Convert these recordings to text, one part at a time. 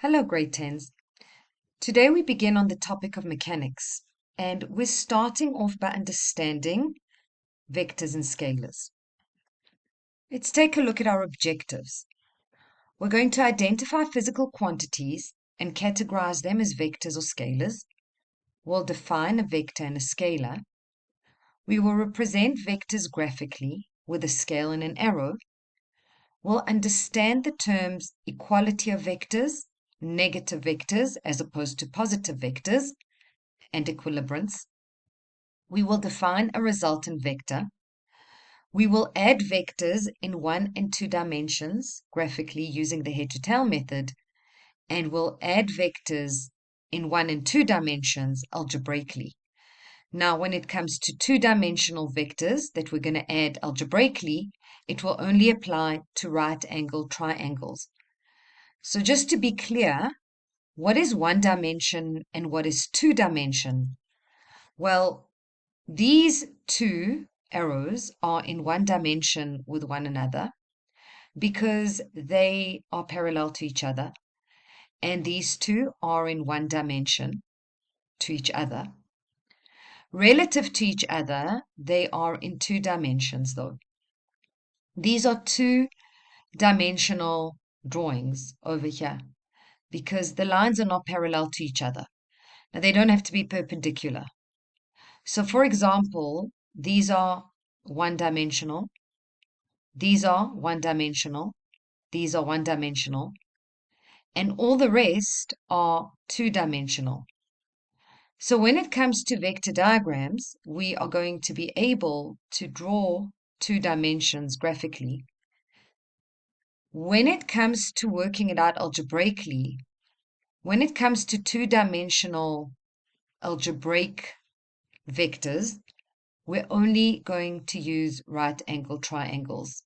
Hello, grade 10s. Today we begin on the topic of mechanics, and we're starting off by understanding vectors and scalars. Let's take a look at our objectives. We're going to identify physical quantities and categorize them as vectors or scalars. We'll define a vector and a scalar. We will represent vectors graphically with a scale and an arrow. We'll understand the terms equality of vectors, negative vectors as opposed to positive vectors, and equilibrance. We will define a resultant vector. We will add vectors in 1 and 2 dimensions graphically using the head to tail method, and we'll add vectors in 1 and 2 dimensions algebraically. Now, when it comes to 2-dimensional vectors that we're going to add algebraically, it will only apply to right-angled triangles. So just to be clear, what is 1 dimension and what is 2 dimension? Well, these two arrows are in 1 dimension with one another because they are parallel to each other, and these two are in 1 dimension to each other. Relative to each other, they are in 2 dimensions though. These are 2-dimensional drawings over here because the lines are not parallel to each other. Now, they don't have to be perpendicular. So, for example, these are 1-dimensional, these are 1-dimensional, these are 1-dimensional, and all the rest are 2-dimensional. So when it comes to vector diagrams, we are going to be able to draw 2 dimensions graphically. When it comes to working it out algebraically, when it comes to 2-dimensional algebraic vectors, we're only going to use right-angled triangles.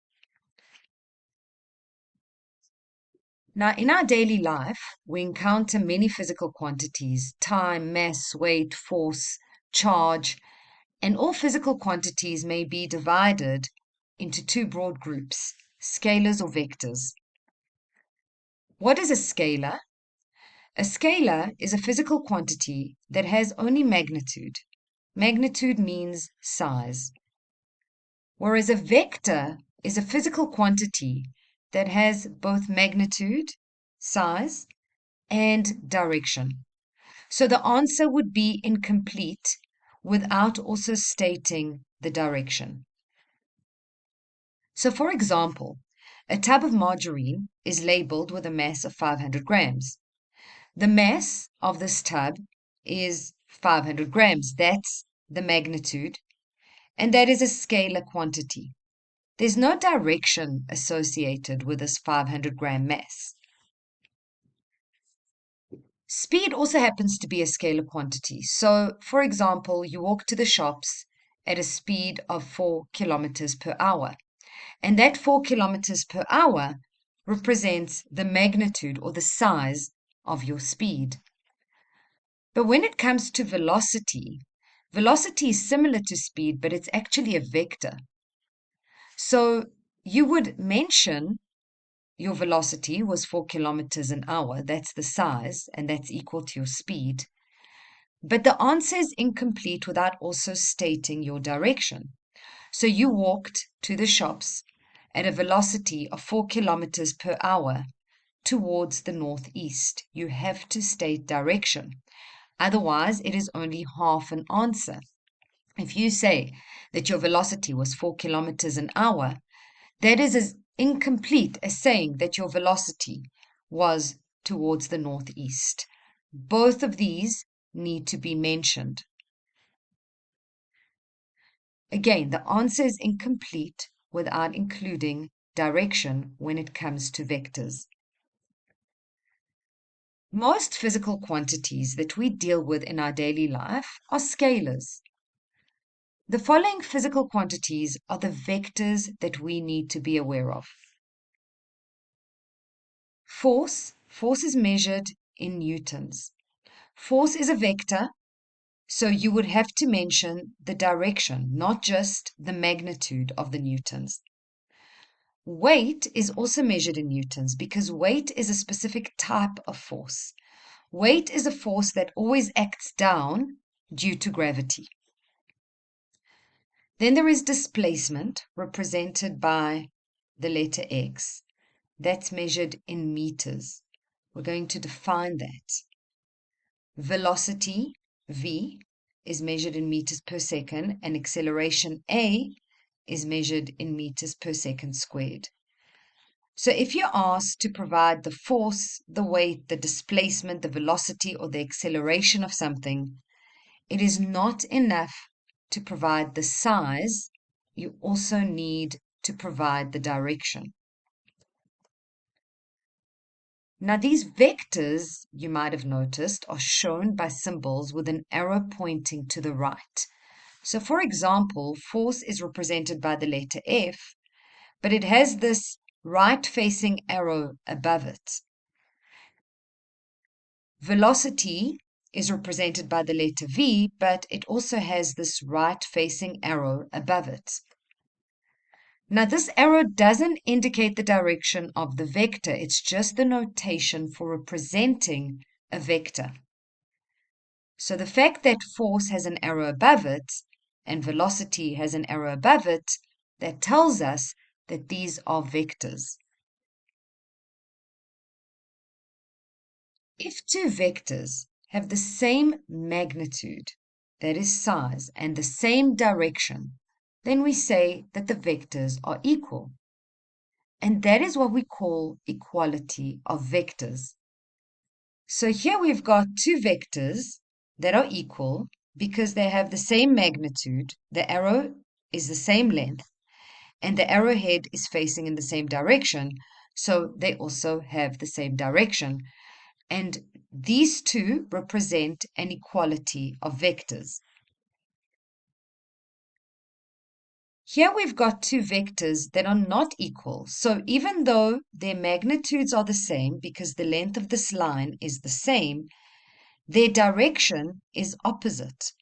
Now, in our daily life, we encounter many physical quantities: time, mass, weight, force, charge, and all physical quantities may be divided into 2 broad groups, scalars or vectors. What is a scalar? A scalar is a physical quantity that has only magnitude. Magnitude means size. Whereas a vector is a physical quantity that has both magnitude, size, and direction. So the answer would be incomplete without also stating the direction. So for example, a tub of margarine is labeled with a mass of 500 grams. The mass of this tub is 500 grams. That's the magnitude, and that is a scalar quantity. There's no direction associated with this 500-gram mass. Speed also happens to be a scalar quantity. So, for example, you walk to the shops at a speed of 4 kilometers per hour, and that 4 kilometers per hour represents the magnitude or the size of your speed. But when it comes to velocity, velocity is similar to speed, but it's actually a vector. So you would mention your velocity was 4 kilometers an hour. That's the size, and that's equal to your speed. But the answer is incomplete without also stating your direction. So you walked to the shops at a velocity of 4 kilometers per hour towards the northeast. You have to state direction. Otherwise, it is only half an answer. If you say that your velocity was 4 kilometers an hour, that is as incomplete as saying that your velocity was towards the northeast. Both of these need to be mentioned. Again, the answer is incomplete without including direction when it comes to vectors. Most physical quantities that we deal with in our daily life are scalars. The following physical quantities are the vectors that we need to be aware of. Force is measured in newtons. Force is a vector, so you would have to mention the direction, not just the magnitude of the newtons. Weight is also measured in newtons because weight is a specific type of force. Weight is a force that always acts down due to gravity. Then there is displacement, represented by the letter x. That's measured in meters. We're going to define that. Velocity, v, is measured in meters per second, and acceleration, a, is measured in meters per second squared. So if you're asked to provide the force, the weight, the displacement, the velocity, or the acceleration of something, it is not enough to provide the size. You also need to provide the direction. Now, these vectors, you might have noticed, are shown by symbols with an arrow pointing to the right. So, for example, force is represented by the letter F, but it has this right-facing arrow above it. Velocity is represented by the letter V, but it also has this right-facing arrow above it. Now, this arrow doesn't indicate the direction of the vector. It's just the notation for representing a vector. So the fact that force has an arrow above it and velocity has an arrow above it, that tells us that these are vectors. If two vectors have the same magnitude, that is size, and the same direction, then we say that the vectors are equal. And that is what we call equality of vectors. So here we've got two vectors that are equal because they have the same magnitude, the arrow is the same length, and the arrowhead is facing in the same direction, so they also have the same direction. And these two represent an equality of vectors. Here we've got two vectors that are not equal. So even though their magnitudes are the same, because the length of this line is the same, their direction is opposite.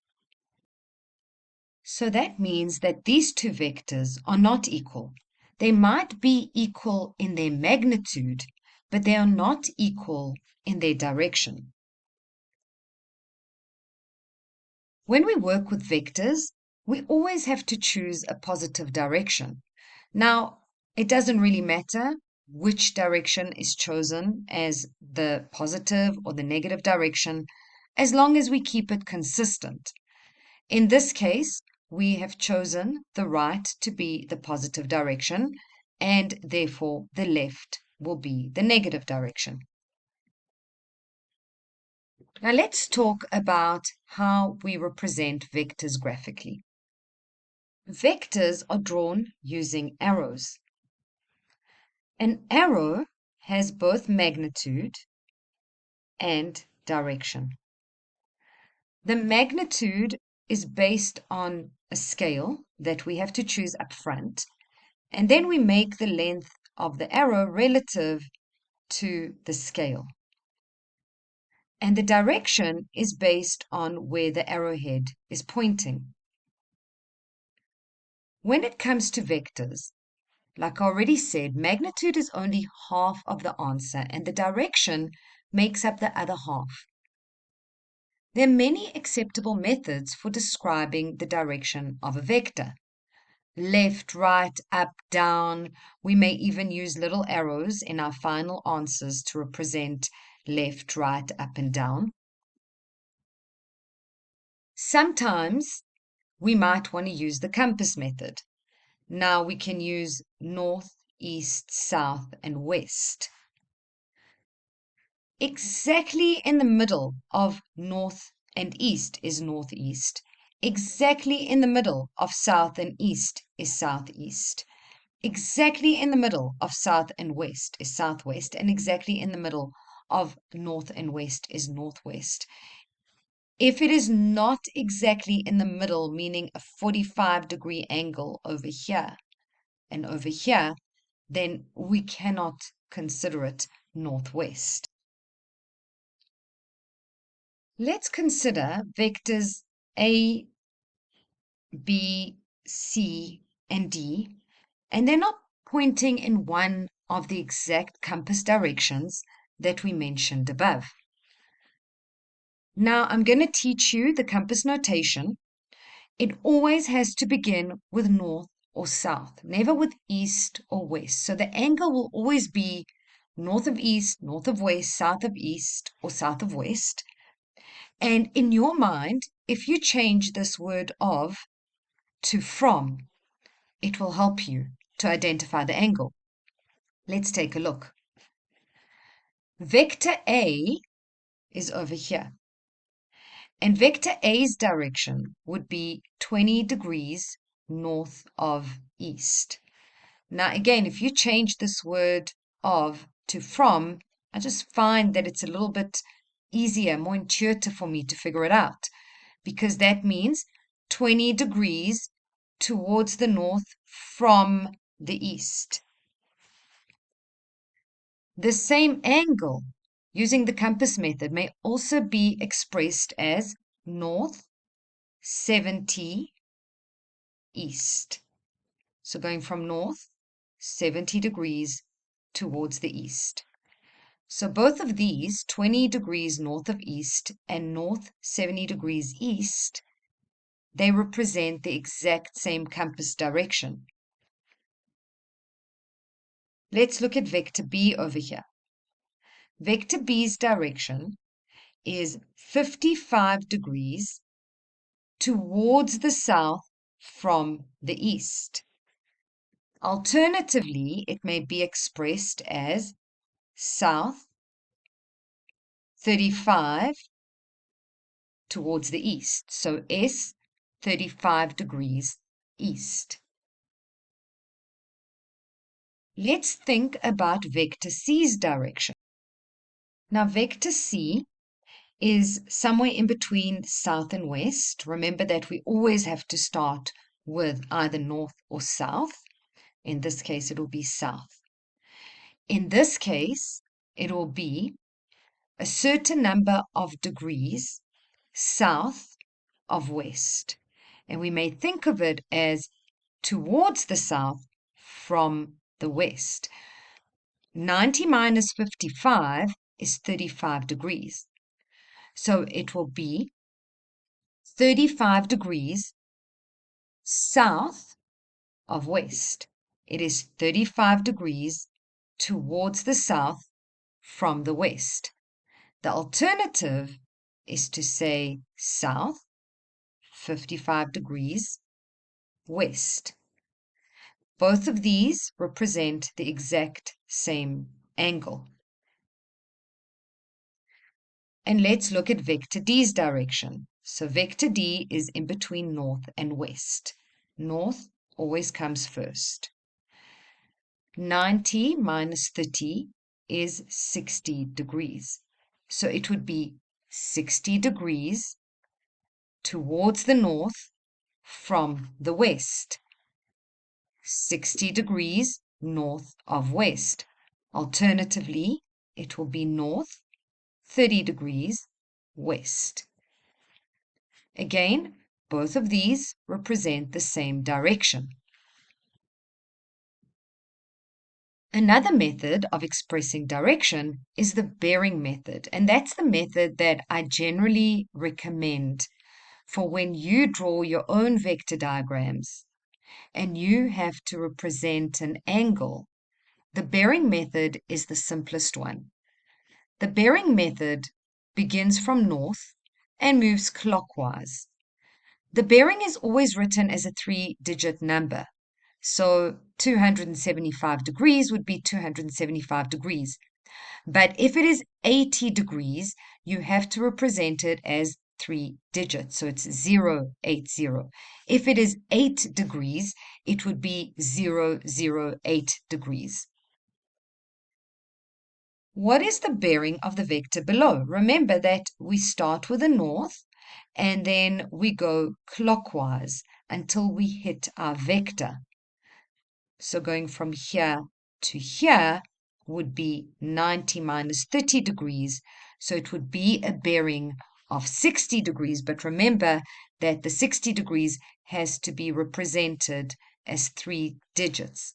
So that means that these two vectors are not equal. They might be equal in their magnitude, but they are not equal in their direction. When we work with vectors, we always have to choose a positive direction. Now, it doesn't really matter which direction is chosen as the positive or the negative direction, as long as we keep it consistent. In this case, we have chosen the right to be the positive direction, and therefore the left will be the negative direction. Now let's talk about how we represent vectors graphically. Vectors are drawn using arrows. An arrow has both magnitude and direction. The magnitude is based on a scale that we have to choose up front, and then we make the length of the arrow relative to the scale. And the direction is based on where the arrowhead is pointing. When it comes to vectors, like I already said, magnitude is only half of the answer, and the direction makes up the other half. There are many acceptable methods for describing the direction of a vector. Left, right, up, down. We may even use little arrows in our final answers to represent left, right, up, and down. Sometimes we might want to use the compass method. Now we can use north, east, south, and west. Exactly in the middle of north and east is northeast. Exactly in the middle of south and east is southeast. Exactly in the middle of south and west is southwest, and exactly in the middle of north and west is northwest. If it is not exactly in the middle, meaning a 45-degree angle over here and over here, then we cannot consider it northwest. Let's consider vectors A, B, C, and D, and they're not pointing in one of the exact compass directions that we mentioned above. Now I'm going to teach you the compass notation. It always has to begin with north or south, never with east or west. So the angle will always be north of east, north of west, south of east, or south of west. And in your mind, if you change this word of to from, it will help you to identify the angle. Let's take a look. Vector A is over here. And vector A's direction would be 20 degrees north of east. Now, again, if you change this word of to from, I just find that it's a little bit easier, more intuitive for me to figure it out, because that means 20 degrees towards the north from the east. The same angle using the compass method may also be expressed as north 70 east. So going from north 70 degrees towards the east. So both of these, 20 degrees north of east and north 70 degrees east, they represent the exact same compass direction. Let's look at vector B over here. Vector B's direction is 55 degrees towards the south from the east. Alternatively, it may be expressed as south 35 towards the east. So S 35 degrees east. Let's think about vector C's direction. Now, vector C is somewhere in between south and west. Remember that we always have to start with either north or south. In this case, it will be south. In this case, it will be a certain number of degrees south of west. And we may think of it as towards the south from the west. 90 minus 55 is 35 degrees. So it will be 35 degrees south of west. It is 35 degrees towards the south from the west. The alternative is to say south 55 degrees west. Both of these represent the exact same angle. And let's look at vector D's direction. So vector D is in between north and west. North always comes first. 90 minus 30 is 60 degrees. So it would be 60 degrees towards the north from the west. 60 degrees north of west. Alternatively, it will be north 30 degrees west. Again, both of these represent the same direction. Another method of expressing direction is the bearing method, and that's the method that I generally recommend for when you draw your own vector diagrams and you have to represent an angle. The bearing method is the simplest one. The bearing method begins from north and moves clockwise. The bearing is always written as a 3-digit number. So 275 degrees would be 275 degrees. But if it is 80 degrees, you have to represent it as 3 digits. So it's 080. If it is 8 degrees, it would be 008 degrees. What is the bearing of the vector below? Remember that we start with the north and then we go clockwise until we hit our vector. So going from here to here would be 90 minus 30 degrees. So it would be a bearing of 60 degrees. But remember that the 60 degrees has to be represented as 3 digits.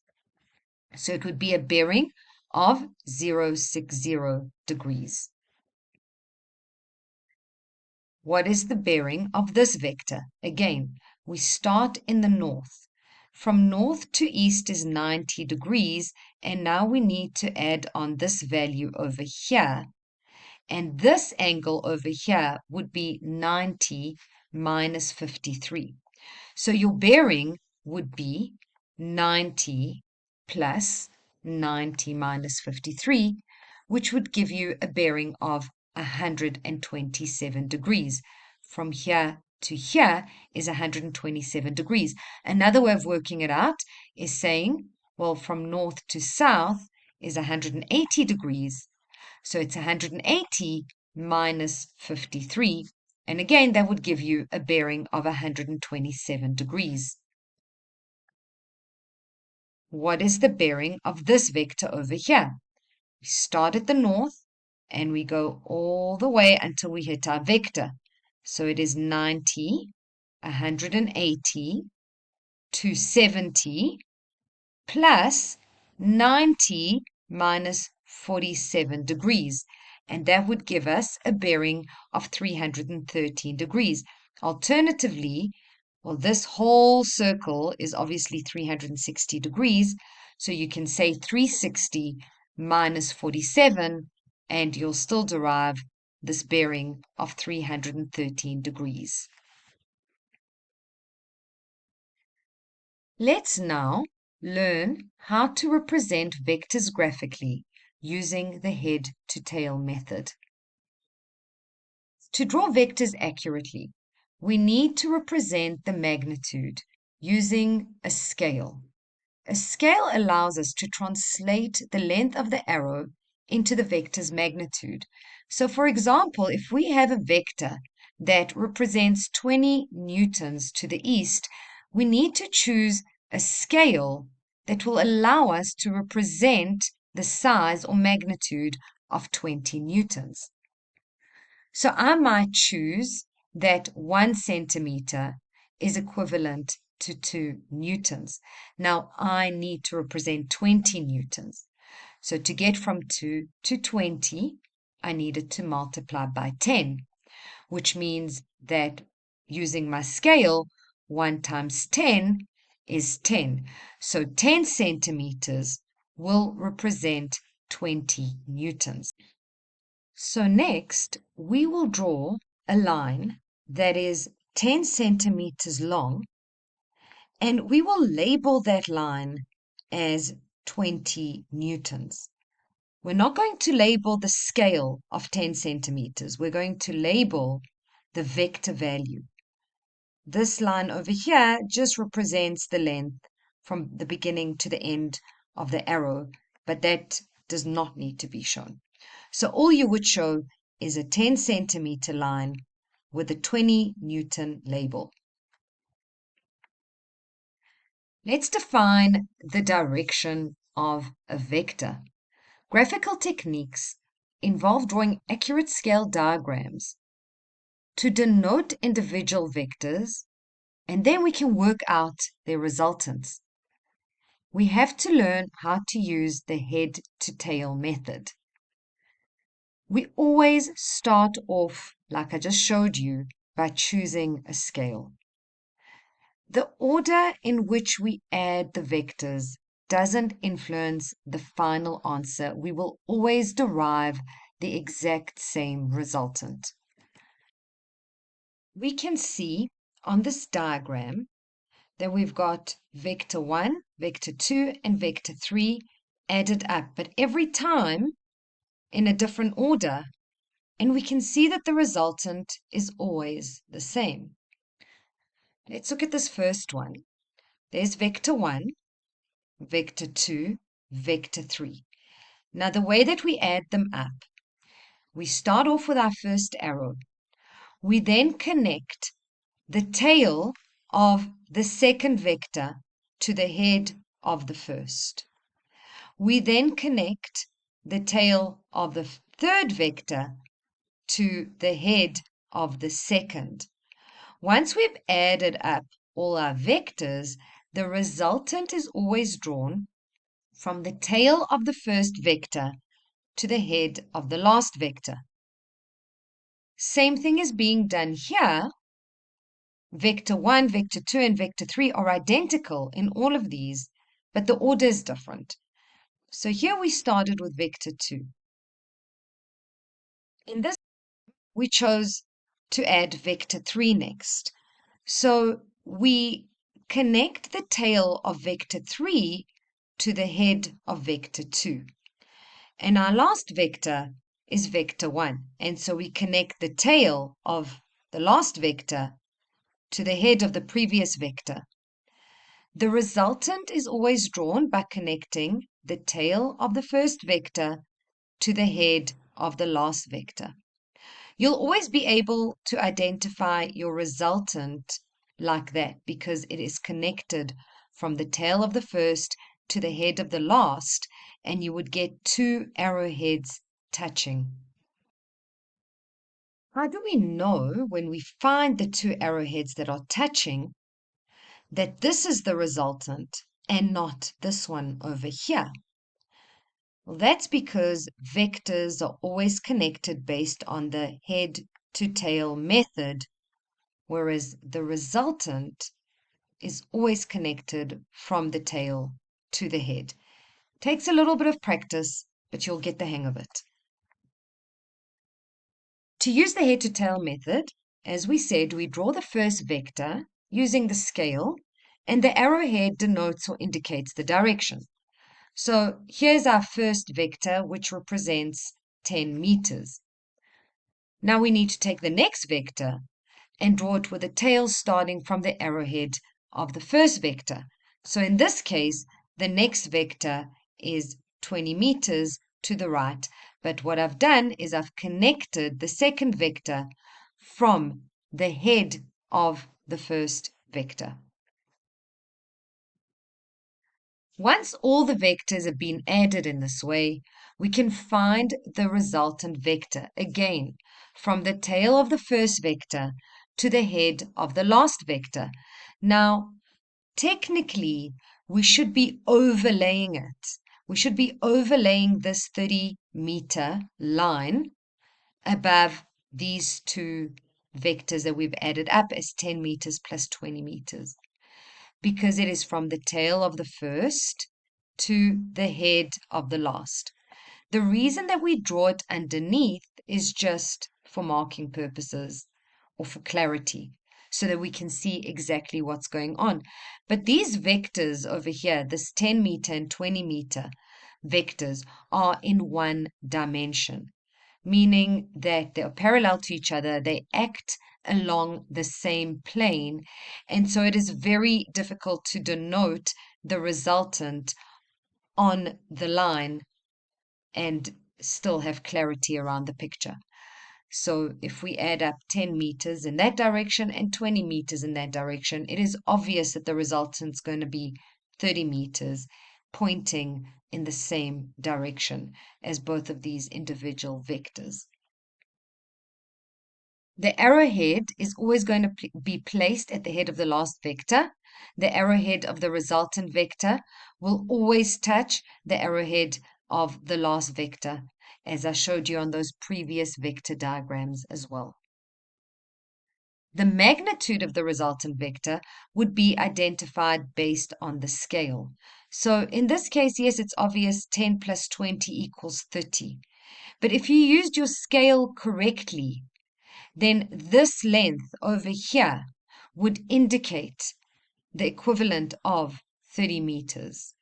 So it would be a bearing of 060 degrees. What is the bearing of this vector? Again, we start in the north. From north to east is 90 degrees, and now we need to add on this value over here. And this angle over here would be 90 minus 53. So your bearing would be 90 plus 90 minus 53, which would give you a bearing of 127 degrees. From here to here is 127 degrees. Another way of working it out is saying, well, from north to south is 180 degrees. So it's 180 minus 53. And again, that would give you a bearing of 127 degrees. What is the bearing of this vector over here? We start at the north and we go all the way until we hit our vector. So it is 90, 180, 270 plus 90 minus 47 degrees. And that would give us a bearing of 313 degrees. Alternatively, well, this whole circle is obviously 360 degrees. So you can say 360 minus 47, and you'll still derive this bearing of 313 degrees. Let's now learn how to represent vectors graphically using the head-to-tail method. To draw vectors accurately, we need to represent the magnitude using a scale. A scale allows us to translate the length of the arrow into the vector's magnitude. So, for example, if we have a vector that represents 20 newtons to the east, we need to choose a scale that will allow us to represent the size or magnitude of 20 newtons. So I might choose that 1 centimeter is equivalent to 2 newtons. Now I need to represent 20 newtons. So to get from 2 to 20, I needed to multiply by 10, which means that using my scale, 1 times 10 is 10. So 10 centimeters will represent 20 newtons. So next, we will draw a line that is 10 centimeters long, and we will label that line as 20 newtons. We're not going to label the scale of 10 centimeters. We're going to label the vector value. This line over here just represents the length from the beginning to the end of the arrow, but that does not need to be shown. So all you would show is a 10 centimeter line with a 20 Newton label. Let's define the direction of a vector. Graphical techniques involve drawing accurate scale diagrams to denote individual vectors, and then we can work out their resultants. We have to learn how to use the head-to-tail method. We always start off, like I just showed you, by choosing a scale. The order in which we add the vectors doesn't influence the final answer. We will always derive the exact same resultant. We can see on this diagram that we've got vector 1, vector 2, and vector 3 added up, but every time in a different order, and we can see that the resultant is always the same. Let's look at this first one. There's vector 1, vector 2, vector 3. Now the way that we add them up, we start off with our first arrow. We then connect the tail of the second vector to the head of the first. We then connect the tail of the third vector to the head of the second. Once we've added up all our vectors, the resultant is always drawn from the tail of the first vector to the head of the last vector. Same thing is being done here. Vector 1, vector 2, and vector 3 are identical in all of these, but the order is different. So here we started with vector 2. In this, we chose to add vector 3 next. So we connect the tail of vector 3 to the head of vector 2. And our last vector is vector 1. And so we connect the tail of the last vector to the head of the previous vector. The resultant is always drawn by connecting the tail of the first vector to the head of the last vector. You'll always be able to identify your resultant like that because it is connected from the tail of the first to the head of the last, and you would get two arrowheads touching. How do we know when we find the two arrowheads that are touching that this is the resultant and not this one over here? Well, that's because vectors are always connected based on the head to tail method, whereas the resultant is always connected from the tail to the head. Takes a little bit of practice, but you'll get the hang of it. To use the head to tail method, as we said, we draw the first vector using the scale, and the arrowhead denotes or indicates the direction. So here's our first vector, which represents 10 meters. Now we need to take the next vector and draw it with a tail starting from the arrowhead of the first vector. So in this case, the next vector is 20 meters to the right. But what I've done is I've connected the second vector from the head of the first vector. Once all the vectors have been added in this way, we can find the resultant vector again from the tail of the first vector to the head of the last vector. Now, technically, we should be overlaying it. We should be overlaying this 30-meter line above these two vectors that we've added up as 10 meters plus 20 meters, because it is from the tail of the first to the head of the last. The reason that we draw it underneath is just for marking purposes or for clarity, so that we can see exactly what's going on. But these vectors over here, this 10 meter and 20 meter vectors, are in one dimension, meaning that they are parallel to each other. They act along the same plane, and so it is very difficult to denote the resultant on the line and still have clarity around the picture. So if we add up 10 meters in that direction and 20 meters in that direction, it is obvious that the resultant is going to be 30 meters, pointing in the same direction as both of these individual vectors. The arrowhead is always going to be placed at the head of the last vector. The arrowhead of the resultant vector will always touch the arrowhead of the last vector, as I showed you on those previous vector diagrams as well. The magnitude of the resultant vector would be identified based on the scale. So in this case, yes, it's obvious 10 plus 20 equals 30. But if you used your scale correctly, then this length over here would indicate the equivalent of 30 meters.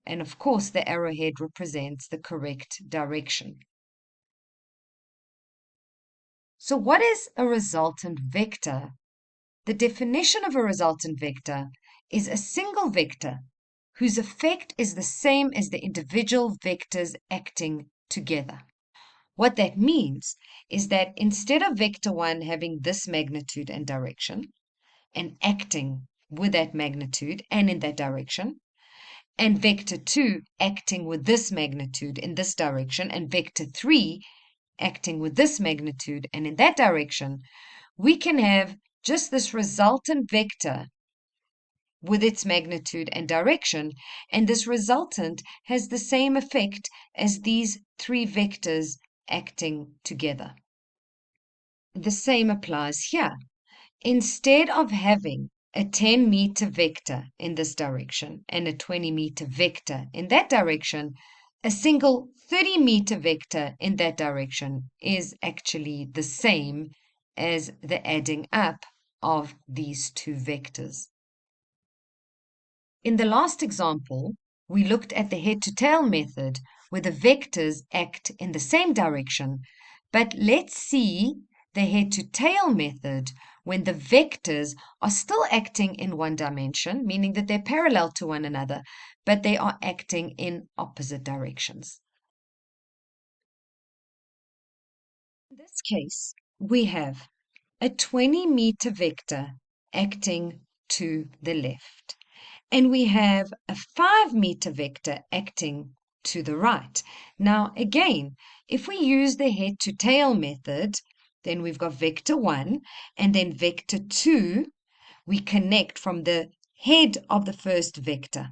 And of course, the arrowhead represents the correct direction. So what is a resultant vector? The definition of a resultant vector is a single vector whose effect is the same as the individual vectors acting together. What that means is that instead of vector 1 having this magnitude and direction and acting with that magnitude and in that direction, and vector 2 acting with this magnitude in this direction, and vector 3 acting with this magnitude and in that direction, we can have just this resultant vector with its magnitude and direction, and this resultant has the same effect as these three vectors acting together. The same applies here. Instead of having a 10-meter vector in this direction and a 20-meter vector in that direction, a single 30-meter vector in that direction is actually the same as the adding up of these two vectors. In the last example, we looked at the head-to-tail method where the vectors act in the same direction, but let's see the head-to-tail method when the vectors are still acting in one dimension, meaning that they're parallel to one another, but they are acting in opposite directions. In this case, we have a 20-meter vector acting to the left, and we have a 5-meter vector acting to the right. Now, again, if we use the head-to-tail method, then we've got vector 1, and then vector 2, we connect from the head of the first vector.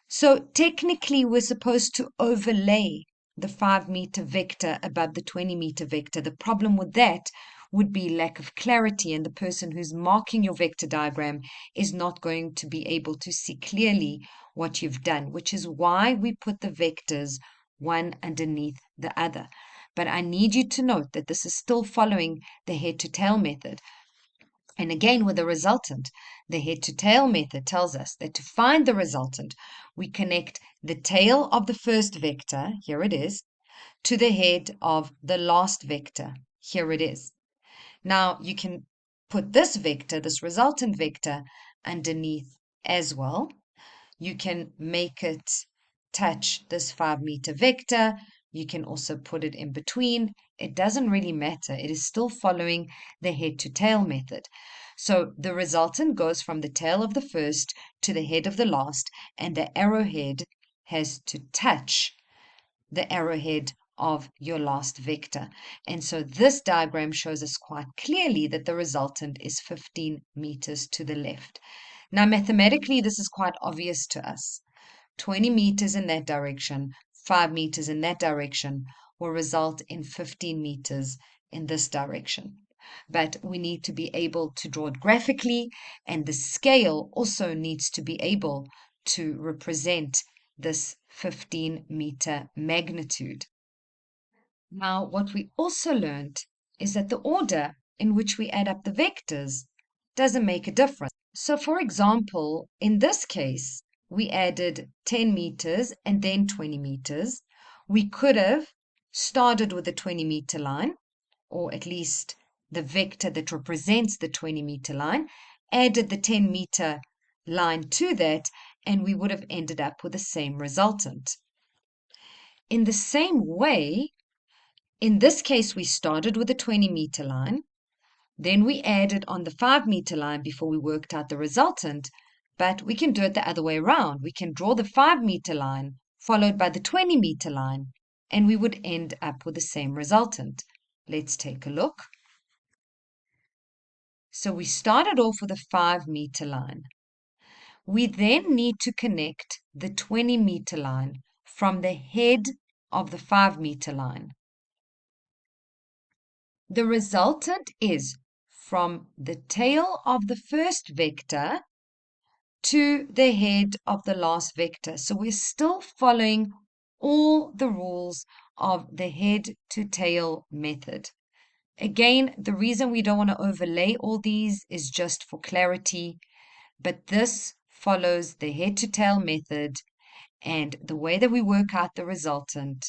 So technically, we're supposed to overlay the 5-meter vector above the 20-meter vector. The problem with that would be lack of clarity, and the person who's marking your vector diagram is not going to be able to see clearly what you've done, which is why we put the vectors one underneath the other. But I need you to note that this is still following the head-to-tail method. And again, with the resultant, the head-to-tail method tells us that to find the resultant, we connect the tail of the first vector, here it is, to the head of the last vector, here it is. Now, you can put this vector, this resultant vector, underneath as well. You can make it touch this 5-meter vector. You can also put it in between. It doesn't really matter. It is still following the head-to-tail method. So the resultant goes from the tail of the first to the head of the last, and the arrowhead has to touch the arrowhead of your last vector. And so this diagram shows us quite clearly that the resultant is 15 meters to the left. Now, mathematically, this is quite obvious to us. 20 meters in that direction, 5 meters in that direction will result in 15 meters in this direction. But we need to be able to draw it graphically, and the scale also needs to be able to represent this 15-meter magnitude. Now, what we also learned is that the order in which we add up the vectors doesn't make a difference. So, for example, in this case, we added 10 meters and then 20 meters. We could have started with the 20-meter line, or at least the vector that represents the 20-meter line, added the 10-meter line to that, and we would have ended up with the same resultant. In the same way, in this case, we started with the 20-meter line, then we added on the 5-meter line before we worked out the resultant, but we can do it the other way around. We can draw the 5-meter line followed by the 20-meter line, and we would end up with the same resultant. Let's take a look. So we started off with a 5-meter line. We then need to connect the 20-meter line from the head of the 5-meter line. The resultant is from the tail of the first vector to the head of the last vector. So we're still following all the rules of the head to tail method. Again, the reason we don't want to overlay all these is just for clarity, but this follows the head to tail method, and the way that we work out the resultant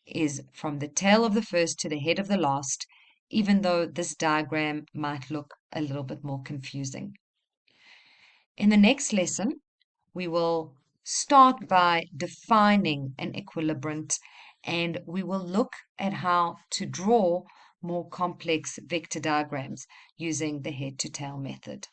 is from the tail of the first to the head of the last, even though this diagram might look a little bit more confusing. In the next lesson, we will start by defining an equilibrant, and we will look at how to draw more complex vector diagrams using the head to tail method.